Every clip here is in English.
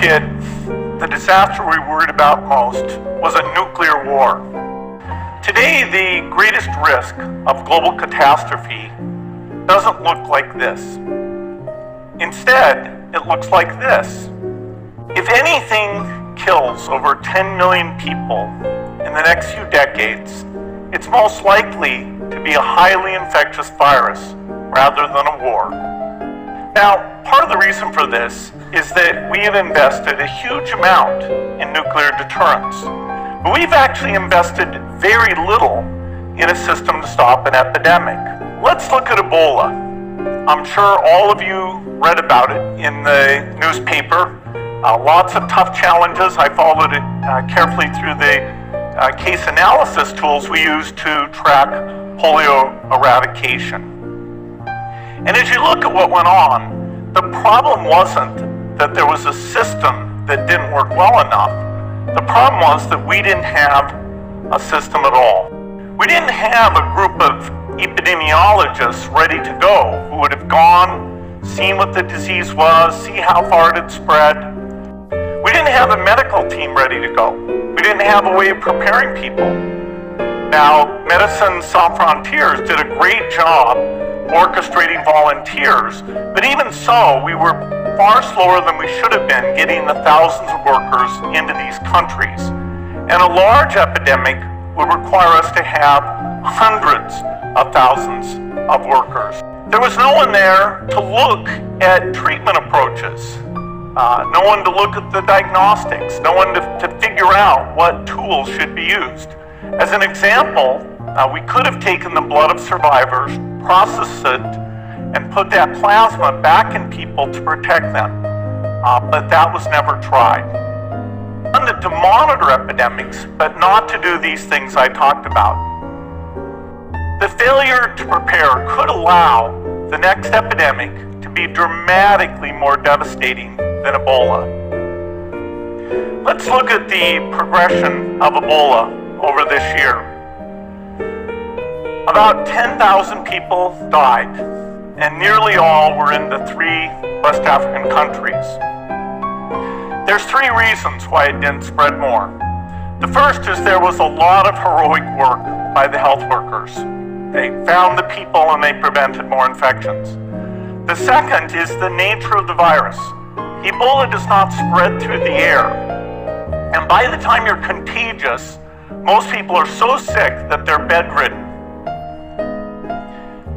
kid, the disaster we worried about most was a nuclear war. Today, the greatest risk of global catastrophe doesn't look like this. Instead, it looks like this. If anything kills over 10 million people in the next few decades, it's most likely to be a highly infectious virus rather than a war. Now, part of the reason for this is that we have invested a huge amount in nuclear deterrence, but we've actually invested very little in a system to stop an epidemic. Let's look at Ebola. I'm sure all of you read about it in the newspaper. Lots of tough challenges. I followed it carefully through the case analysis tools we use to track polio eradication. And as you look at what went on, the problem wasn't that there was a system that didn't work well enough. The problem was that we didn't have a system at all. We didn't have a group of epidemiologists ready to go who would have gone, seen what the disease was, see how far it had spread. We didn't have a medical team ready to go. We didn't have a way of preparing people. Now, Medicine Sans Frontières did a great job orchestrating volunteers, but even so, we were far slower than we should have been getting the thousands of workers into these countries. And a large epidemic would require us to have hundreds of thousands of workers. There was no one there to look at treatment approaches, no one to look at the diagnostics, no one to figure out what tools should be used. As an example, we could have taken the blood of survivors, processed it, and put that plasma back in people to protect them, but that was never tried. To monitor epidemics, but not to do these things I talked about. The failure to prepare could allow the next epidemic to be dramatically more devastating than Ebola. Let's look at the progression of Ebola over this year. About 10,000 people died, and nearly all were in the 3 West African countries. There's 3 reasons why it didn't spread more. The first is there was a lot of heroic work by the health workers. They found the people and they prevented more infections. The second is the nature of the virus. Ebola does not spread through the air. And by the time you're contagious, most people are so sick that they're bedridden.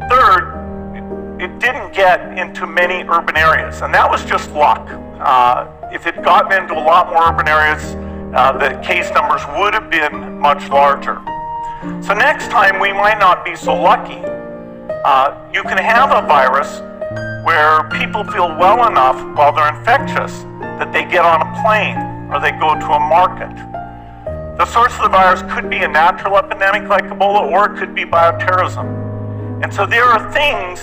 Third, it didn't get into many urban areas, and that was just luck. If it gotten into a lot more urban areas, the case numbers would have been much larger. So next time we might not be so lucky. You can have a virus where people feel well enough while they're infectious that they get on a plane or they go to a market. The source of the virus could be a natural epidemic like Ebola, or it could be bioterrorism. And so there are things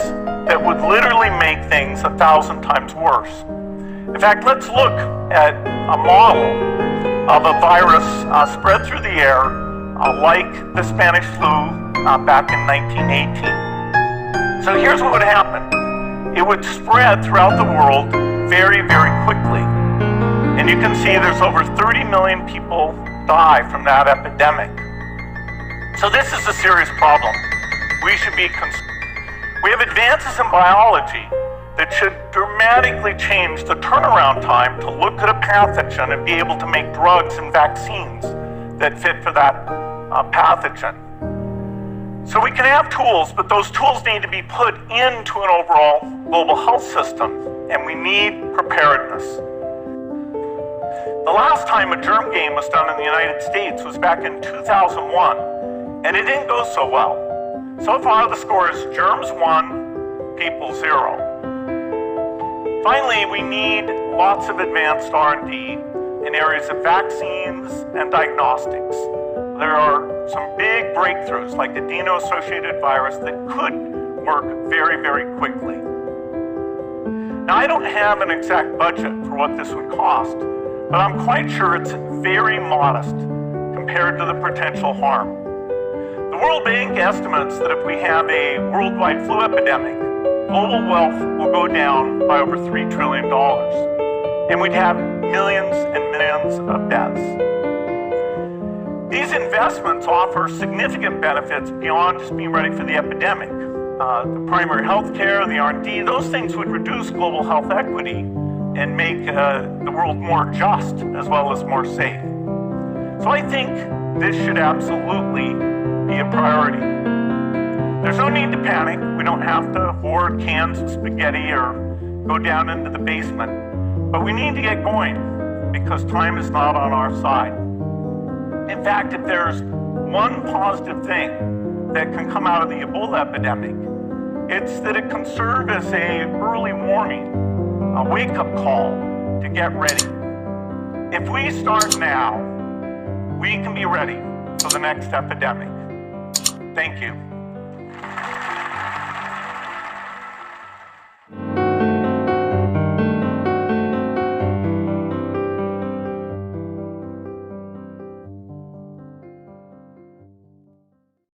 that would literally make things 1,000 times worse. In fact, let's look at a model of a virus spread through the air like the Spanish flu back in 1918. So here's what would happen. It would spread throughout the world very, very quickly. And you can see there's over 30 million people die from that epidemic. So this is a serious problem. We should be concerned. We have advances in biology that should dramatically change the turnaround time to look at a pathogen and be able to make drugs and vaccines that fit for that pathogen. So we can have tools, but those tools need to be put into an overall global health system, and we need preparedness. The last time a germ game was done in the United States was back in 2001, and it didn't go so well. So far the score is germs 1, people 0. Finally, we need lots of advanced R&D in areas of vaccines and diagnostics. There are some big breakthroughs like adeno-associated virus that could work very, very quickly. Now, I don't have an exact budget for what this would cost, but I'm quite sure it's very modest compared to the potential harm. The World Bank estimates that if we have a worldwide flu epidemic, global wealth will go down by over $3 trillion. and we'd have millions and millions of deaths. These investments offer significant benefits beyond just being ready for the epidemic. The primary health care, the R&D, those things would reduce global health equity and make the world more just as well as more safe. So I think this should absolutely be a priority. There's no need to panic. We don't have to hoard cans of spaghetti or go down into the basement. But we need to get going because time is not on our side. In fact, if there's one positive thing that can come out of the Ebola epidemic, it's that it can serve as an early warning, a wake-up call to get ready. If we start now, we can be ready for the next epidemic. Thank you.